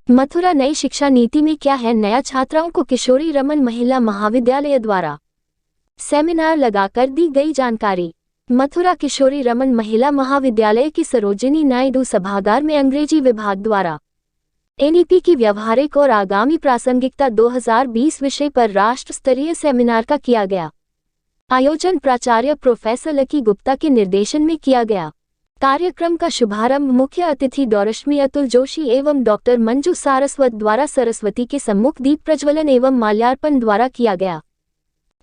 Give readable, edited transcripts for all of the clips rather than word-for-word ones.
मथुरा नई शिक्षा नीति में क्या है नया, छात्राओं को किशोरी रमन महिला महाविद्यालय द्वारा सेमिनार लगाकर दी गई जानकारी। मथुरा किशोरी रमन महिला महाविद्यालय की सरोजिनी नायडू सभागार में अंग्रेजी विभाग द्वारा एनईपी की व्यवहारिक और आगामी प्रासंगिकता 2020 विषय पर राष्ट्र स्तरीय सेमिनार का किया गया आयोजन प्राचार्य प्रोफेसर लकी गुप्ता के निर्देशन में किया गया। कार्यक्रम का शुभारंभ मुख्य अतिथि डॉ अतुल जोशी एवं डॉक्टर मंजू सारस्वत द्वारा सरस्वती के सम्मुख दीप प्रज्वलन एवं माल्यार्पण द्वारा किया गया।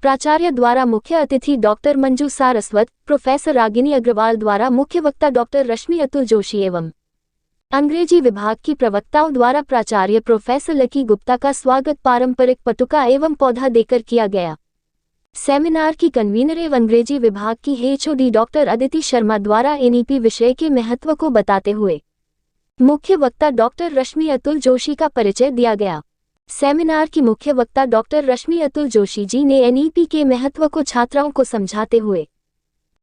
प्राचार्य द्वारा मुख्य अतिथि डॉक्टर मंजू सारस्वत, प्रोफेसर रागिनी अग्रवाल द्वारा मुख्य वक्ता डॉक्टर रश्मि अतुल जोशी एवं अंग्रेजी विभाग की प्रवक्ताओं द्वारा प्राचार्य प्रोफेसर लकी गुप्ता का स्वागत पारंपरिक पटुका एवं पौधा देकर किया गया। सेमिनार की कन्वीनर एवं अंग्रेजी विभाग की एचओडी डॉक्टर अदिति शर्मा द्वारा एनईपी विषय के महत्व को बताते हुए मुख्य वक्ता डॉक्टर रश्मि अतुल जोशी का परिचय दिया गया। सेमिनार की मुख्य वक्ता डॉक्टर रश्मि अतुल जोशी जी ने एनईपी के महत्व को छात्राओं को समझाते हुए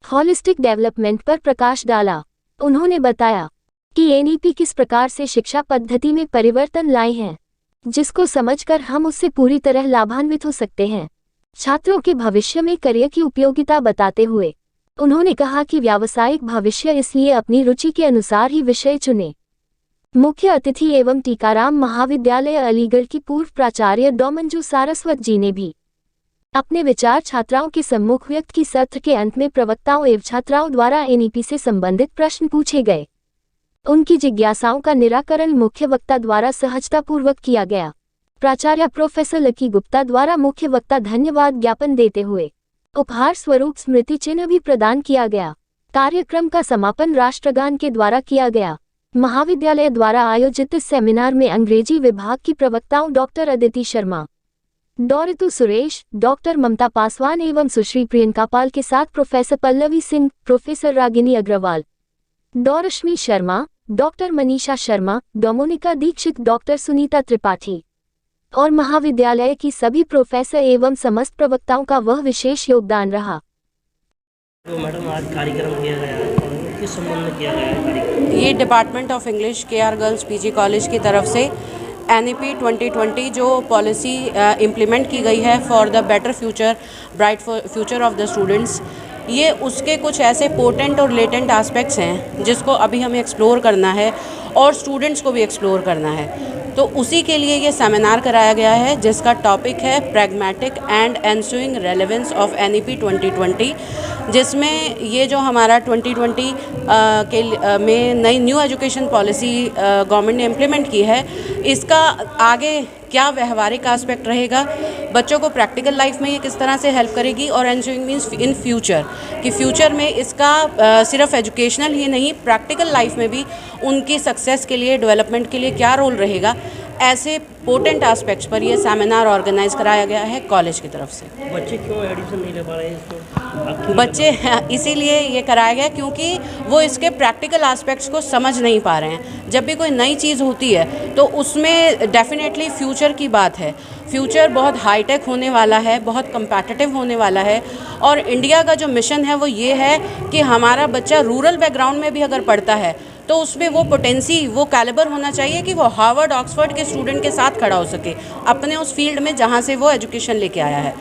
होलिस्टिक डेवलपमेंट पर प्रकाश डाला। उन्होंने बताया कि एनईपी किस प्रकार से शिक्षा पद्धति में परिवर्तन लाए हैं, जिसको समझकर हम उससे पूरी तरह लाभान्वित हो सकते हैं। छात्रों के भविष्य में करियर की उपयोगिता बताते हुए उन्होंने कहा कि व्यावसायिक भविष्य इसलिए अपनी रुचि के अनुसार ही विषय चुने। मुख्य अतिथि एवं टीकाराम महाविद्यालय अलीगढ़ की पूर्व प्राचार्य डॉ मंजू सारस्वत जी ने भी अपने विचार छात्राओं के सम्मुख व्यक्त की। सत्र के अंत में प्रवक्ताओं एवं छात्राओं द्वारा एनईपी से संबंधित प्रश्न पूछे गए। उनकी जिज्ञासाओं का निराकरण मुख्य वक्ता द्वारा सहजतापूर्वक किया गया। प्राचार्य प्रोफेसर लकी गुप्ता द्वारा मुख्य वक्ता धन्यवाद ज्ञापन देते हुए उपहार स्वरूप स्मृति चिन्ह भी प्रदान किया गया। कार्यक्रम का समापन राष्ट्रगान के द्वारा किया गया। महाविद्यालय द्वारा आयोजित इस सेमिनार में अंग्रेजी विभाग की प्रवक्ताओं डॉक्टर अदिति शर्मा, डॉ ऋतु सुरेश, डॉक्टर ममता पासवान एवं सुश्री प्रियंका पाल के साथ प्रोफेसर पल्लवी सिंह, प्रोफेसर रागिनी अग्रवाल, डॉ रश्मि शर्मा, डॉक्टर मनीषा शर्मा, डॉ मोनिका दीक्षित, डॉक्टर सुनीता त्रिपाठी और महाविद्यालय की सभी प्रोफेसर एवं समस्त प्रवक्ताओं का वह विशेष योगदान रहा। तो मैडम आज कार्यक्रम किया गया है और किस संबंध में किया गया है कार्यक्रम? ये department of English KR girls PG college की तरफ से एनईपी 2020 जो पॉलिसी इम्प्लीमेंट की गई है for the better future, bright future of the students, ये उसके कुछ ऐसे पोटेंट और लेटेंट एस्पेक्ट्स हैं जिसको अभी हमें एक्सप्लोर करना है और स्टूडेंट्स को भी एक्सप्लोर करना है। तो उसी के लिए ये सेमिनार कराया गया है जिसका टॉपिक है pragmatic and ensuing relevance of NEP 2020, जिसमें ये जो हमारा 2020 में नई न्यू एजुकेशन पॉलिसी गवर्नमेंट ने इम्प्लीमेंट की है, इसका आगे क्या व्यवहारिक एस्पेक्ट रहेगा, बच्चों को प्रैक्टिकल लाइफ में ये किस तरह से हेल्प करेगी, और एनसुइंग मीन्स इन फ्यूचर कि फ्यूचर में इसका सिर्फ एजुकेशनल ही नहीं प्रैक्टिकल लाइफ में भी उनकी सक्सेस के लिए, डेवलपमेंट के लिए क्या रोल रहेगा, ऐसे पोटेंट एस्पेक्ट्स पर ये सेमिनार ऑर्गेनाइज कराया गया है कॉलेज की तरफ से। बच्चे क्यों एडमिशन नहीं ले पा रहे हैं इसको? बच्चे इसीलिए ये कराया गया क्योंकि वो इसके प्रैक्टिकल एस्पेक्ट्स को समझ नहीं पा रहे हैं। जब भी कोई नई चीज़ होती है तो उसमें डेफिनेटली फ्यूचर की बात है। फ्यूचर बहुत हाईटेक होने वाला है, बहुत कम्पैटिटिव होने वाला है, और इंडिया का जो मिशन है वो ये है कि हमारा बच्चा रूरल बैकग्राउंड में भी अगर पढ़ता है तो उसमें वो पोटेंसी, वो कैलिबर होना चाहिए कि वो हार्वर्ड ऑक्सफोर्ड के स्टूडेंट के साथ खड़ा हो सके अपने उस फील्ड में जहाँ से वो एजुकेशन लेके आया है।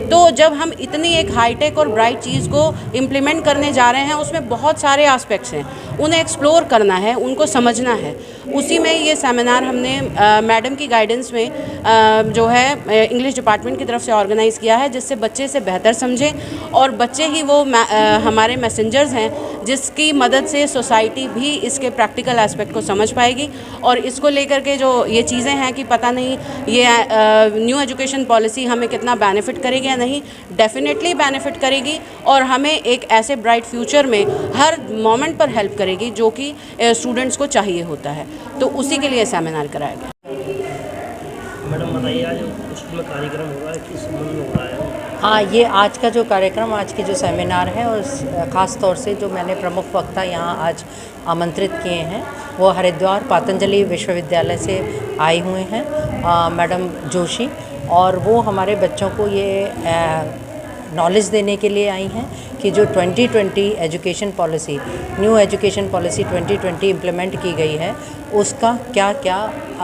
तो जब हम इतनी एक हाईटेक और ब्राइट चीज़ को इम्प्लीमेंट करने जा रहे हैं, उसमें बहुत सारे एस्पेक्ट्स हैं, उन्हें एक्सप्लोर करना है, उनको समझना है। उसी में ये सेमिनार हमने मैडम की गाइडेंस में जो है इंग्लिश डिपार्टमेंट की तरफ से ऑर्गेनाइज़ किया है, जिससे बच्चे से बेहतर समझें और बच्चे ही वो हमारे मैसेंजर्स हैं जिसकी मदद से सोसाइटी भी इसके प्रैक्टिकल एस्पेक्ट को समझ पाएगी। और इसको लेकर के जो ये चीज़ें हैं कि पता नहीं ये न्यू एजुकेशन पॉलिसी हमें कितना बेनिफिट करेगी या नहीं, डेफिनेटली बेनिफिट करेगी और हमें एक ऐसे ब्राइट फ्यूचर में हर मोमेंट पर हेल्प करेगी जो कि स्टूडेंट्स को चाहिए होता है। तो उसी के लिए सेमिनार कराया गया। मैडम बताइए आज स्कूल में कार्यक्रम हो रहा है, किस संबंध में हो रहा है? हाँ, ये आज का जो कार्यक्रम, आज की जो सेमिनार है, और ख़ास तौर से जो मैंने प्रमुख वक्ता यहाँ आज आमंत्रित किए हैं वो हरिद्वार पतंजलि विश्वविद्यालय से आए हुए हैं मैडम जोशी, और वो हमारे बच्चों को ये नॉलेज देने के लिए आई हैं कि जो 2020 education policy, new education policy 2020 implement की गई है, उसका क्या क्या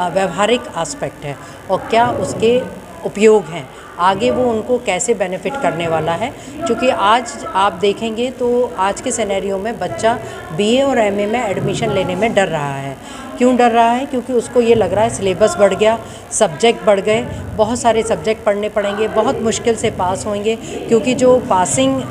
व्यवहारिक एस्पेक्ट है और क्या उसके उपयोग हैं, आगे वो उनको कैसे बेनिफिट करने वाला है। क्योंकि आज आप देखेंगे तो आज के सिनेरियो में बच्चा बीए और एमए में एडमिशन लेने में डर रहा है। क्यों डर रहा है? क्योंकि उसको ये लग रहा है सिलेबस बढ़ गया, सब्जेक्ट बढ़ गए, बहुत सारे सब्जेक्ट पढ़ने पड़ेंगे, बहुत मुश्किल से पास होंगे। क्योंकि जो पासिंग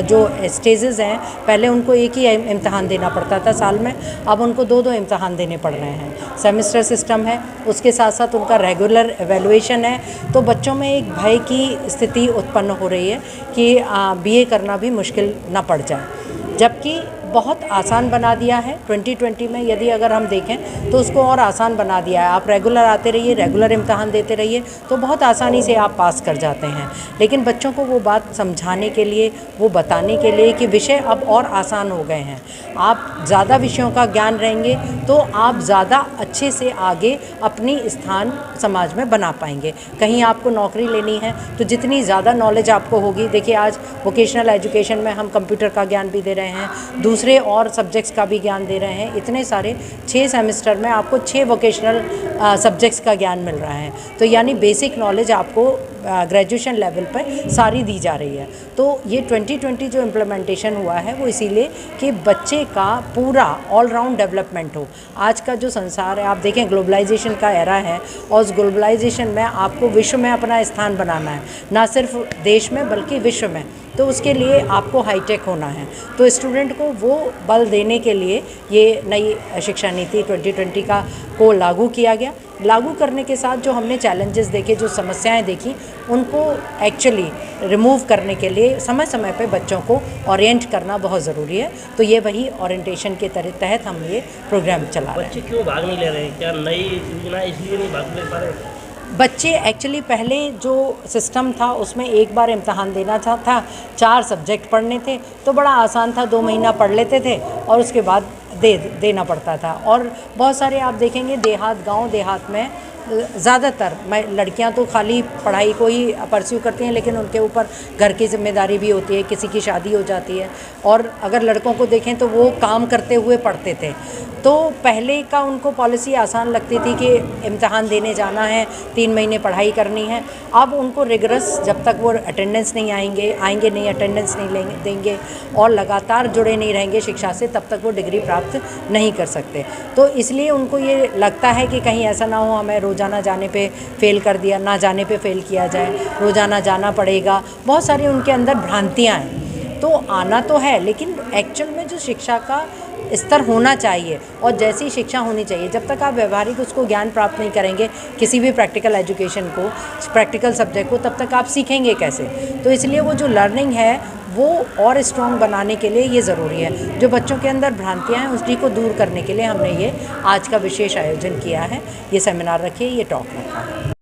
जो स्टेजेस हैं, पहले उनको एक ही इम्तहान देना पड़ता था साल में, अब उनको दो दो इम्तहान देने पड़ रहे हैं। सेमेस्टर सिस्टम है, उसके साथ साथ उनका रेगुलर एवेलुएशन है। तो बच्चों में एक भय की स्थिति उत्पन्न हो रही है कि बीए करना भी मुश्किल ना पड़ जाए। जबकि बहुत आसान बना दिया है 2020 में, यदि अगर हम देखें तो उसको और आसान बना दिया है। आप रेगुलर आते रहिए, रेगुलर इम्तहान देते रहिए, तो बहुत आसानी से आप पास कर जाते हैं। लेकिन बच्चों को वो बात समझाने के लिए, वो बताने के लिए कि विषय अब और आसान हो गए हैं, आप ज़्यादा विषयों का ज्ञान रहेंगे तो आप ज़्यादा अच्छे से आगे अपनी स्थान समाज में बना पाएंगे। कहीं आपको नौकरी लेनी है तो जितनी ज़्यादा नॉलेज आपको होगी, देखिए आज वोकेशनल एजुकेशन में हम कंप्यूटर का ज्ञान भी दे रहे हैं, दूसरे और सब्जेक्ट्स का भी ज्ञान दे रहे हैं। इतने सारे 6 सेमेस्टर में आपको 6 वोकेशनल सब्जेक्ट्स का ज्ञान मिल रहा है। तो यानी बेसिक नॉलेज आपको ग्रेजुएशन लेवल पर सारी दी जा रही है। तो ये 2020 जो इम्प्लीमेंटेशन हुआ है वो इसीलिए कि बच्चे का पूरा ऑलराउंड डेवलपमेंट हो। आज का जो संसार है, आप देखें ग्लोबलाइजेशन का एरा है, और उस ग्लोबलाइजेशन में आपको विश्व में अपना स्थान बनाना है, ना सिर्फ देश में बल्कि विश्व में। तो उसके लिए आपको हाईटेक होना है। तो स्टूडेंट को वो बल देने के लिए ये नई शिक्षा नीति 2020 को लागू किया गया। लागू करने के साथ जो हमने चैलेंजेस देखे, जो समस्याएं देखी, उनको एक्चुअली रिमूव करने के लिए समय समय पे बच्चों को ओरिएंट करना बहुत ज़रूरी है। तो ये वही ओरिएंटेशन के तहत हम ये प्रोग्राम चला रहे हैं। बच्चे क्यों भाग नहीं ले रहे हैं? क्या नई योजना इसलिए नहीं भाग ले पा रहे? बच्चे एक्चुअली पहले जो सिस्टम था उसमें एक बार इम्तहान देना था, 4 सब्जेक्ट पढ़ने थे, तो बड़ा आसान था, 2 महीना पढ़ लेते थे और उसके बाद देना पड़ता था। और बहुत सारे आप देखेंगे गांव देहात में ज़्यादातर लड़कियां तो खाली पढ़ाई को ही परस्यू करती हैं, लेकिन उनके ऊपर घर की जिम्मेदारी भी होती है, किसी की शादी हो जाती है। और अगर लड़कों को देखें तो वो काम करते हुए पढ़ते थे। तो पहले का उनको पॉलिसी आसान लगती थी कि इम्तहान देने जाना है, 3 महीने पढ़ाई करनी है। अब उनको रिगरस, जब तक वो अटेंडेंस नहीं आएंगे नहीं, अटेंडेंस नहीं देंगे और लगातार जुड़े नहीं रहेंगे शिक्षा से, तब तक वो डिग्री प्राप्त नहीं कर सकते। तो इसलिए उनको ये लगता है कि कहीं ऐसा ना हो हमें रोज़ाना जाने पे फ़ेल कर दिया, ना जाने पे फ़ेल किया जाए, रोज़ाना जाना पड़ेगा। बहुत सारी उनके अंदर भ्रांतियाँ हैं। तो आना तो है, लेकिन एक्चुअल में जो शिक्षा का स्तर होना चाहिए और जैसी शिक्षा होनी चाहिए, जब तक आप व्यवहारिक उसको ज्ञान प्राप्त नहीं करेंगे, किसी भी प्रैक्टिकल एजुकेशन को, प्रैक्टिकल सब्जेक्ट को, तब तक आप सीखेंगे कैसे? तो इसलिए वो जो लर्निंग है वो और स्ट्रॉन्ग बनाने के लिए ये ज़रूरी है। जो बच्चों के अंदर भ्रांतियाँ हैं उसी को दूर करने के लिए हमने ये आज का विशेष आयोजन किया है, ये सेमिनार रखिए, ये टॉक रखा है।